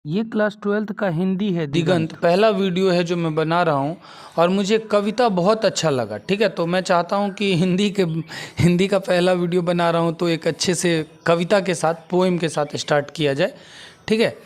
ये class 12th का हिंदी है दिगंत पहला वीडियो है जो मैं बना रहा हूँ और मुझे कविता बहुत अच्छा लगा। ठीक है, तो मैं चाहता हूँ कि हिंदी का पहला वीडियो बना रहा हूँ तो एक अच्छे से कविता के साथ, पोएम के साथ स्टार्ट किया जाए। ठीक है,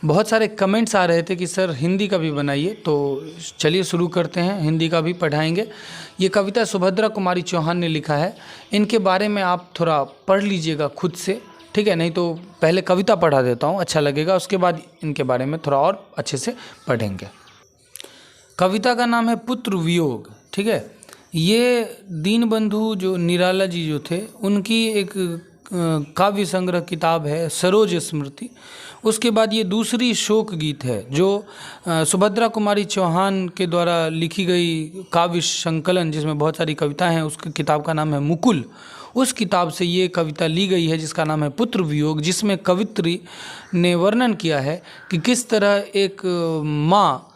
बहुत सारे कमेंट्स आ रहे थे कि सर हिंदी का भी बनाइए, तो चलिए शुरू करते हैं, हिंदी का भी पढ़ाएंगे। ये कविता सुभद्रा कुमारी चौहान ने लिखा है। इनके बारे में आप थोड़ा पढ़ लीजिएगा खुद से, ठीक है, नहीं तो पहले कविता पढ़ा देता हूँ, अच्छा लगेगा, उसके बाद इनके बारे में थोड़ा और अच्छे से पढ़ेंगे। कविता का नाम है पुत्र वियोग। ठीक है, ये दीनबंधु जो निराला जी जो थे, उनकी एक काव्य संग्रह किताब है सरोज स्मृति। उसके बाद ये दूसरी शोक गीत है जो सुभद्रा कुमारी चौहान के द्वारा लिखी गई काव्य संकलन, जिसमें बहुत सारी कविताएं हैं, उसकी किताब का नाम है मुकुल। उस किताब से ये कविता ली गई है जिसका नाम है पुत्र वियोग, जिसमें कवित्री ने वर्णन किया है कि किस तरह एक माँ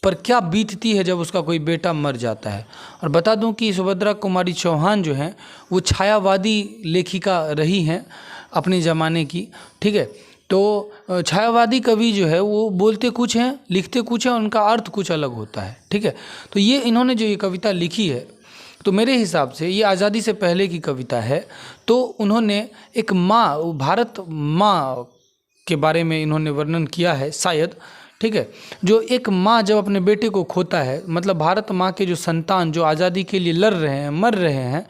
पर क्या बीतती है जब उसका कोई बेटा मर जाता है। और बता दूं कि सुभद्रा कुमारी चौहान जो हैं वो छायावादी लेखिका रही हैं अपने ज़माने की। ठीक है, तो छायावादी कवि जो है वो बोलते कुछ हैं, लिखते कुछ हैं, उनका अर्थ कुछ अलग होता है। ठीक है, तो ये इन्होंने जो ये कविता लिखी है, तो मेरे हिसाब से ये आज़ादी से पहले की कविता है। तो उन्होंने एक माँ, भारत माँ के बारे में इन्होंने वर्णन किया है शायद। ठीक है, जो एक माँ जब अपने बेटे को खोता है, मतलब भारत माँ के जो संतान जो आज़ादी के लिए लड़ रहे हैं, मर रहे हैं,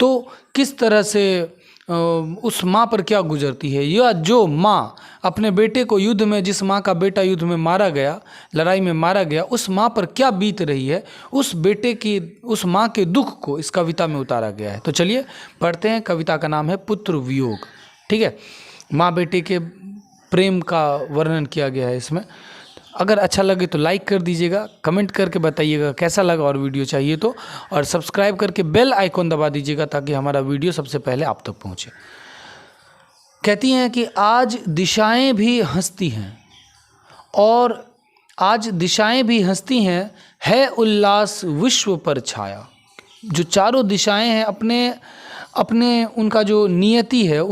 तो किस तरह से उस माँ पर क्या गुजरती है, या जो माँ अपने बेटे को युद्ध में, जिस माँ का बेटा युद्ध में मारा गया, लड़ाई में मारा गया, उस माँ पर क्या बीत रही है, उस बेटे की, उस माँ के दुख को इस कविता में उतारा गया है। तो चलिए पढ़ते हैं। कविता का नाम है पुत्र वियोग। ठीक है, माँ बेटे के प्रेम का वर्णन किया गया है इसमें। अगर अच्छा लगे तो लाइक कर दीजिएगा, कमेंट करके बताइएगा कैसा लगा, और वीडियो चाहिए तो, और सब्सक्राइब करके बेल आइकॉन दबा दीजिएगा ताकि हमारा वीडियो सबसे पहले आप तक पहुंचे। कहती हैं कि आज दिशाएं भी हंसती हैं, और आज दिशाएं भी हंसती हैं, है उल्लास विश्व पर छाया। जो चारों दिशाएं हैं, अपने उनका जो नियति है,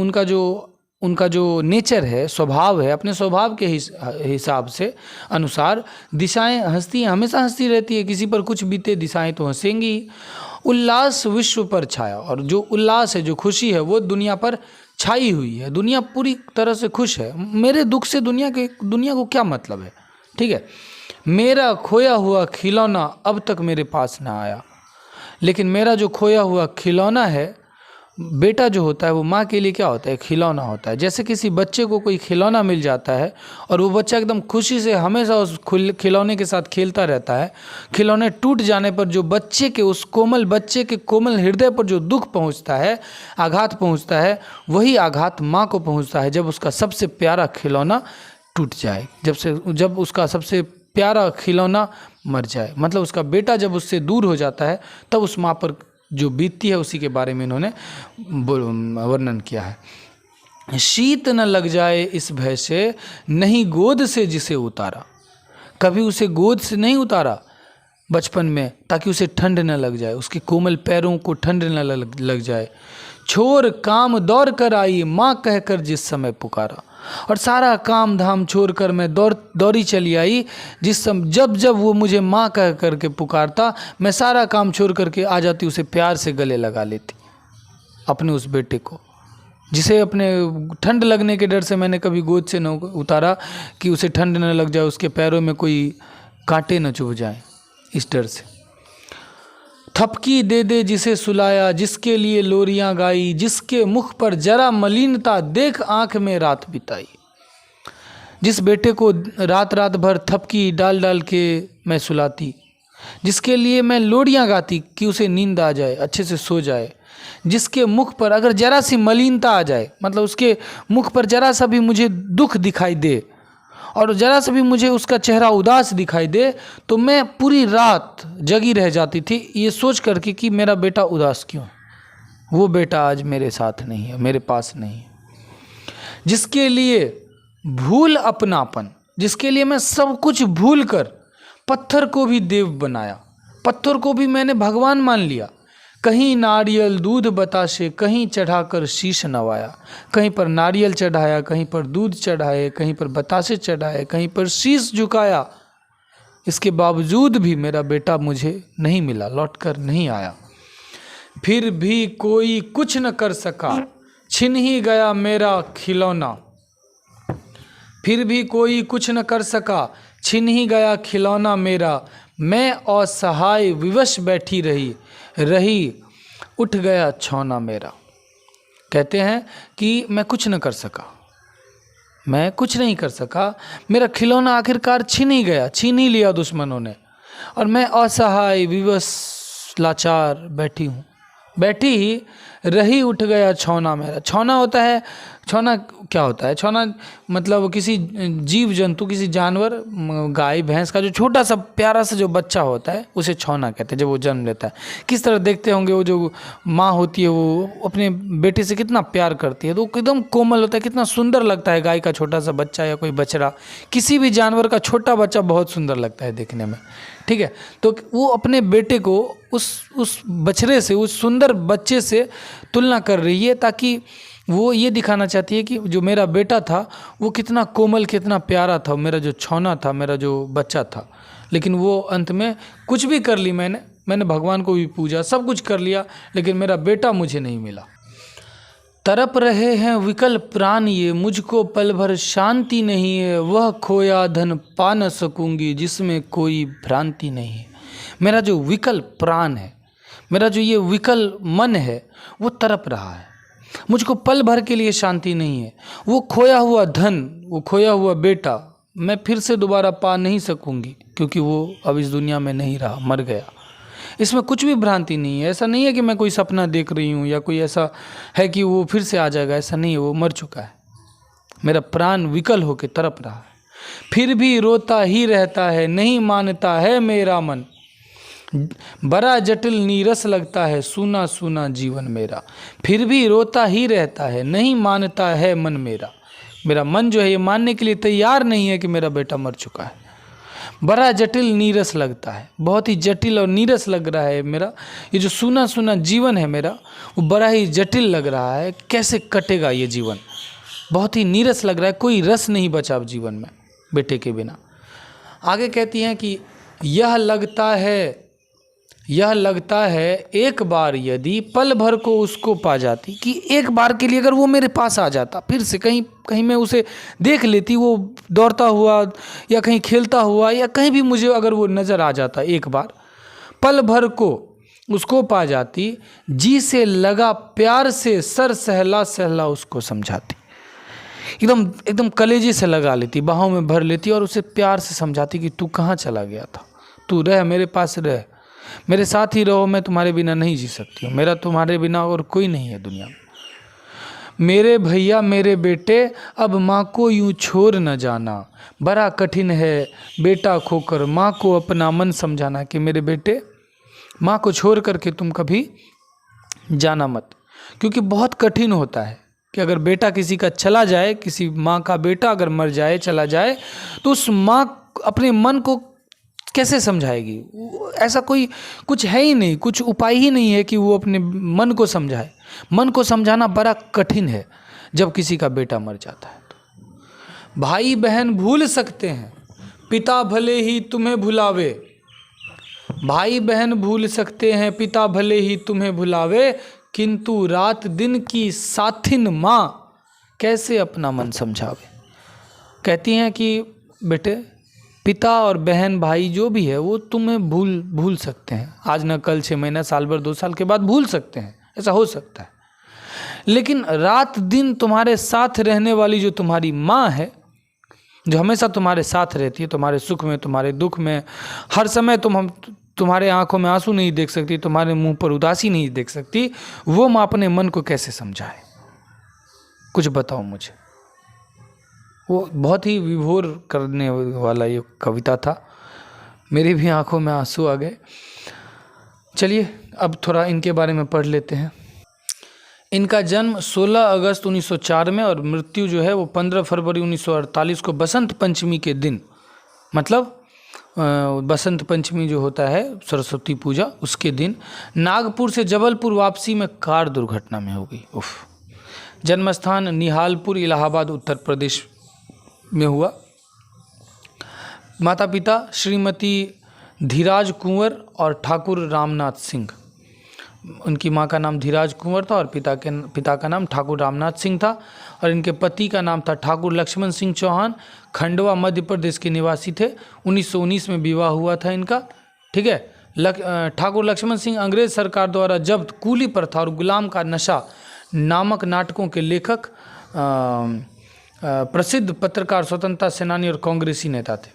उनका जो नेचर है, स्वभाव है, अपने स्वभाव के हिसाब से अनुसार दिशाएं हंसती हैं, हमेशा हंसती रहती है। किसी पर कुछ बीते दिशाएं तो हंसेंगी ही। उल्लास विश्व पर छाया, और जो उल्लास है, जो खुशी है, वो दुनिया पर छाई हुई है। दुनिया पूरी तरह से खुश है। मेरे दुख से दुनिया को क्या मतलब है। ठीक है, मेरा खोया हुआ खिलौना अब तक मेरे पास ना आया, लेकिन मेरा जो खोया हुआ खिलौना है, बेटा जो होता है, वो माँ के लिए क्या होता है, खिलौना होता है। जैसे किसी बच्चे को कोई खिलौना मिल जाता है और वो बच्चा एकदम खुशी से हमेशा उस खिलौने के साथ खेलता रहता है। खिलौने टूट जाने पर जो बच्चे के कोमल हृदय पर जो दुख पहुँचता है, आघात पहुँचता है, वही आघात माँ को पहुँचता है जब उसका सबसे प्यारा खिलौना टूट जाए, जब उसका सबसे प्यारा खिलौना मर जाए। मतलब उसका बेटा जब उससे दूर हो जाता है, तब उस माँ पर जो बीतती है, उसी के बारे में इन्होंने वर्णन किया है। शीत न लग जाए इस भय से, नहीं गोद से जिसे उतारा। कभी उसे गोद से नहीं उतारा बचपन में, ताकि उसे ठंड न लग जाए, उसके कोमल पैरों को ठंड न लग जाए। छोड़ काम दौड़ कर आई माँ कहकर जिस समय पुकारा। और सारा काम धाम छोड़कर मैं दौड़ी चली आई जब वो मुझे माँ कह करके पुकारता, मैं सारा काम छोड़ करके आ जाती, उसे प्यार से गले लगा लेती, अपने उस बेटे को, जिसे अपने ठंड लगने के डर से मैंने कभी गोद से न उतारा कि उसे ठंड न लग जाए, उसके पैरों में कोई कांटे न चुभ जाए, इस डर से। थपकी दे दे जिसे सुलाया, जिसके लिए लोरियां गाई, जिसके मुख पर जरा मलिनता देख आंख में रात बिताई। जिस बेटे को रात रात भर थपकी डाल डाल के मैं सुलाती, जिसके लिए मैं लोरियां गाती कि उसे नींद आ जाए, अच्छे से सो जाए। जिसके मुख पर अगर जरा सी मलिनता आ जाए, मतलब उसके मुख पर जरा सा भी मुझे दुख दिखाई दे, और ज़रा से भी मुझे उसका चेहरा उदास दिखाई दे, तो मैं पूरी रात जगी रह जाती थी, ये सोच करके कि मेरा बेटा उदास क्यों, वो बेटा आज मेरे साथ नहीं है, मेरे पास नहीं है। जिसके लिए भूल अपनापन, जिसके लिए मैं सब कुछ भूल कर पत्थर को भी देव बनाया, पत्थर को भी मैंने भगवान मान लिया। कहीं नारियल दूध बताशे, कहीं चढ़ाकर शीश नवाया। कहीं पर नारियल चढ़ाया, कहीं पर दूध चढ़ाए, कहीं पर बताशे चढ़ाए, कहीं पर शीश झुकाया। इसके बावजूद भी मेरा बेटा मुझे नहीं मिला, लौट कर नहीं आया। फिर भी कोई कुछ न कर सका, छिन ही गया मेरा खिलौना। फिर भी कोई कुछ न कर सका, छिन ही गया खिलौना मेरा। मैं असहाय विवश बैठी रही उठ गया छौना मेरा। कहते हैं कि मैं कुछ न कर सका, मैं कुछ नहीं कर सका, मेरा खिलौना आखिरकार छीन ही गया, छीन ही लिया दुश्मनों ने, और मैं असहाय विवश लाचार बैठी हूँ। बैठी ही रही उठ गया छौना मेरा। छौना होता है, छौना क्या होता है? छौना मतलब किसी जीव जंतु, किसी जानवर, गाय भैंस का जो छोटा सा प्यारा सा जो बच्चा होता है उसे छौना कहते हैं, जब वो जन्म लेता है। किस तरह देखते होंगे, वो जो माँ होती है वो अपने बेटे से कितना प्यार करती है, तो एकदम कोमल होता है, कितना सुंदर लगता है। गाय का छोटा सा बच्चा या कोई बछड़ा, किसी भी जानवर का छोटा बच्चा बहुत सुंदर लगता है देखने में, ठीक है। तो वो अपने बेटे को उस बछड़े से, उस सुंदर बच्चे से तुलना कर रही है, ताकि वो ये दिखाना चाहती है कि जो मेरा बेटा था वो कितना कोमल, कितना प्यारा था, मेरा जो छौना था, मेरा जो बच्चा था। लेकिन वो अंत में कुछ भी कर ली, मैंने भगवान को भी पूजा, सब कुछ कर लिया, लेकिन मेरा बेटा मुझे नहीं मिला। तरप रहे हैं विकल प्राण ये, मुझको पल भर शांति नहीं है। वह खोया धन पा न सकूंगी जिसमें कोई भ्रांति नहीं है। मेरा जो विकल प्राण है, मेरा जो ये विकल मन है, वो तरप रहा है, मुझको पल भर के लिए शांति नहीं है। वो खोया हुआ धन, वो खोया हुआ बेटा मैं फिर से दोबारा पा नहीं सकूंगी, क्योंकि वो अब इस दुनिया में नहीं रहा, मर गया। इसमें कुछ भी भ्रांति नहीं है। ऐसा नहीं है कि मैं कोई सपना देख रही हूँ या कोई ऐसा है कि वो फिर से आ जाएगा, ऐसा नहीं है। वो मर चुका है, मेरा प्राण विकल होकर तरप रहा है। फिर भी रोता ही रहता है, नहीं मानता है मेरा मन। बड़ा जटिल नीरस लगता है, सूना सूना जीवन मेरा। फिर भी रोता ही रहता है, नहीं मानता है मन मेरा। मेरा मन जो है ये मानने के लिए तैयार नहीं है कि मेरा बेटा मर चुका है। बड़ा जटिल नीरस लगता है, बहुत ही जटिल और नीरस लग रहा है मेरा ये जो सूना सूना जीवन है मेरा, वो बड़ा ही जटिल लग रहा है। कैसे कटेगा ये जीवन, बहुत ही नीरस लग रहा है, कोई रस नहीं बचा अब जीवन में बेटे के बिना। आगे कहती हैं कि यह लगता है एक बार यदि पल भर को उसको पा जाती, कि एक बार के लिए अगर वो मेरे पास आ जाता, फिर से कहीं मैं उसे देख लेती, वो दौड़ता हुआ या कहीं खेलता हुआ या कहीं भी मुझे अगर वो नज़र आ जाता, एक बार पल भर को उसको पा जाती, जी से लगा प्यार से सर सहला सहला उसको समझाती। एकदम कलेजे से लगा लेती, बाहों में भर लेती और उसे प्यार से समझाती कि तू कहाँ चला गया था, तू रह, मेरे पास रह, मेरे साथ ही रहो, मैं तुम्हारे बिना नहीं जी सकती हूँ, मेरा तुम्हारे बिना और कोई नहीं है दुनिया में। मेरे भैया मेरे बेटे अब माँ को यूँ छोड़ न जाना, बड़ा कठिन है बेटा खोकर माँ को अपना मन समझाना। कि मेरे बेटे, माँ को छोड़ करके तुम कभी जाना मत, क्योंकि बहुत कठिन होता है कि अगर बेटा किसी का चला जाए, किसी माँ का बेटा अगर मर जाए, चला जाए, तो उस माँ अपने मन को कैसे समझाएगी? ऐसा कोई कुछ है ही नहीं, कुछ उपाय ही नहीं है कि वो अपने मन को समझाए। मन को समझाना बड़ा कठिन है जब किसी का बेटा मर जाता है। तो भाई बहन भूल सकते हैं, पिता भले ही तुम्हें भुलावे। भाई बहन भूल सकते हैं, पिता भले ही तुम्हें भुलावे, किंतु रात दिन की साथिन माँ कैसे अपना मन समझावे। कहती हैं कि बेटे, पिता और बहन भाई जो भी है वो तुम्हें भूल सकते हैं, आज न कल, 6 महीना, साल भर, 2 साल के बाद भूल सकते हैं, ऐसा हो सकता है। लेकिन रात दिन तुम्हारे साथ रहने वाली जो तुम्हारी माँ है, जो हमेशा तुम्हारे साथ रहती है, तुम्हारे सुख में, तुम्हारे दुख में, हर समय तुम्हारे आंखों में आंसू नहीं देख सकती, तुम्हारे मुंह पर उदासी नहीं देख सकती, वो माँ अपने मन को कैसे समझाए? कुछ बताओ मुझे। वो बहुत ही विभोर करने वाला ये कविता था, मेरी भी आंखों में आंसू आ गए। चलिए अब थोड़ा इनके बारे में पढ़ लेते हैं। इनका जन्म 16 अगस्त 1904 में और मृत्यु जो है वो 15 फरवरी 1948 को बसंत पंचमी के दिन, मतलब बसंत पंचमी जो होता है सरस्वती पूजा, उसके दिन नागपुर से जबलपुर वापसी में कार दुर्घटना में हो गई। उफ। जन्मस्थान निहालपुर इलाहाबाद उत्तर प्रदेश में हुआ। माता पिता श्रीमती धीराज कुंवर और ठाकुर रामनाथ सिंह। उनकी माँ का नाम धीराज कुंवर था और पिता का नाम ठाकुर रामनाथ सिंह था और इनके पति का नाम था ठाकुर लक्ष्मण सिंह चौहान। खंडवा मध्य प्रदेश के निवासी थे। 1919 में विवाह हुआ था इनका। ठीक है। ठाकुर लक्ष्मण सिंह अंग्रेज सरकार द्वारा जब्त कूली प्रथा और गुलाम का नशा नामक नाटकों के लेखक, प्रसिद्ध पत्रकार, स्वतंत्रता सेनानी और कांग्रेसी नेता थे।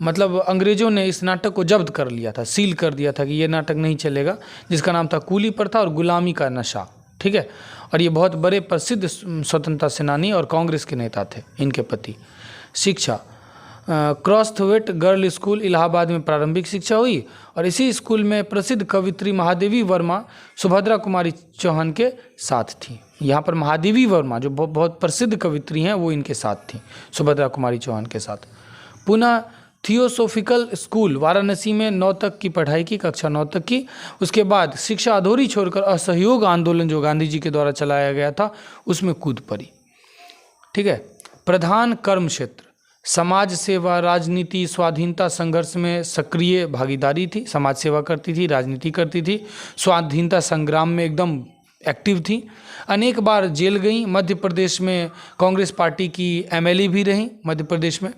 मतलब अंग्रेजों ने इस नाटक को जब्त कर लिया था, सील कर दिया था कि ये नाटक नहीं चलेगा, जिसका नाम था कूली प्रथा और गुलामी का नशा। ठीक है। और ये बहुत बड़े प्रसिद्ध स्वतंत्रता सेनानी और कांग्रेस के नेता थे इनके पति। शिक्षा, क्रॉस्थवेट गर्ल स्कूल इलाहाबाद में प्रारंभिक शिक्षा हुई और इसी स्कूल में प्रसिद्ध कवित्री महादेवी वर्मा सुभद्रा कुमारी चौहान के साथ थी। यहाँ पर महादेवी वर्मा जो बहुत प्रसिद्ध कवित्री हैं वो इनके साथ थी, सुभद्रा कुमारी चौहान के साथ। पुनः थियोसोफिकल स्कूल वाराणसी में 9 तक की पढ़ाई की, कक्षा 9 तक की। उसके बाद शिक्षा अधूरी छोड़कर असहयोग आंदोलन जो गांधी जी के द्वारा चलाया गया था उसमें कूद पड़ी। ठीक है। प्रधान कर्म क्षेत्र समाज सेवा, राजनीति, स्वाधीनता संघर्ष में सक्रिय भागीदारी थी। समाज सेवा करती थी, राजनीति करती थी, स्वाधीनता संग्राम में एकदम एक्टिव थी। अनेक बार जेल गई। मध्य प्रदेश में कांग्रेस पार्टी की MLA भी रहीं मध्य प्रदेश में।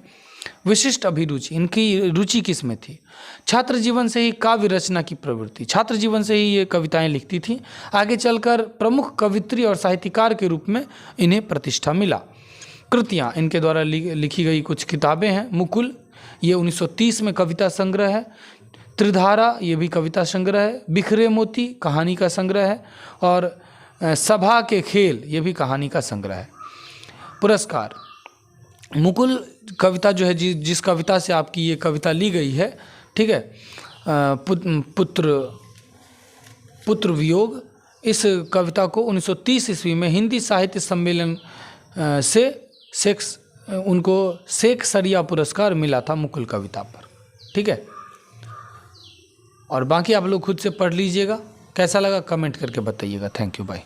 विशिष्ट अभिरुचि, इनकी रुचि किस में थी? छात्र जीवन से ही काव्य रचना की प्रवृत्ति, छात्र जीवन से ही ये कविताएं लिखती थी। आगे चलकर प्रमुख कवित्री और साहित्यकार के रूप में इन्हें प्रतिष्ठा मिला। कृतियाँ, इनके द्वारा लिखी गई कुछ किताबें हैं। मुकुल, ये 1930 में कविता संग्रह है। त्रिधारा, ये भी कविता संग्रह है। बिखरे मोती कहानी का संग्रह है और सभा के खेल, ये भी कहानी का संग्रह है। पुरस्कार, मुकुल कविता जो है जिस कविता से आपकी ये कविता ली गई है, ठीक है, पुत्र वियोग, इस कविता को 1930 ईस्वी में हिंदी साहित्य सम्मेलन से उनको शेख सरिया पुरस्कार मिला था मुकुल कविता पर। ठीक है। और बाकी आप लोग खुद से पढ़ लीजिएगा। कैसा लगा कमेंट करके बताइएगा। Thank you, bye.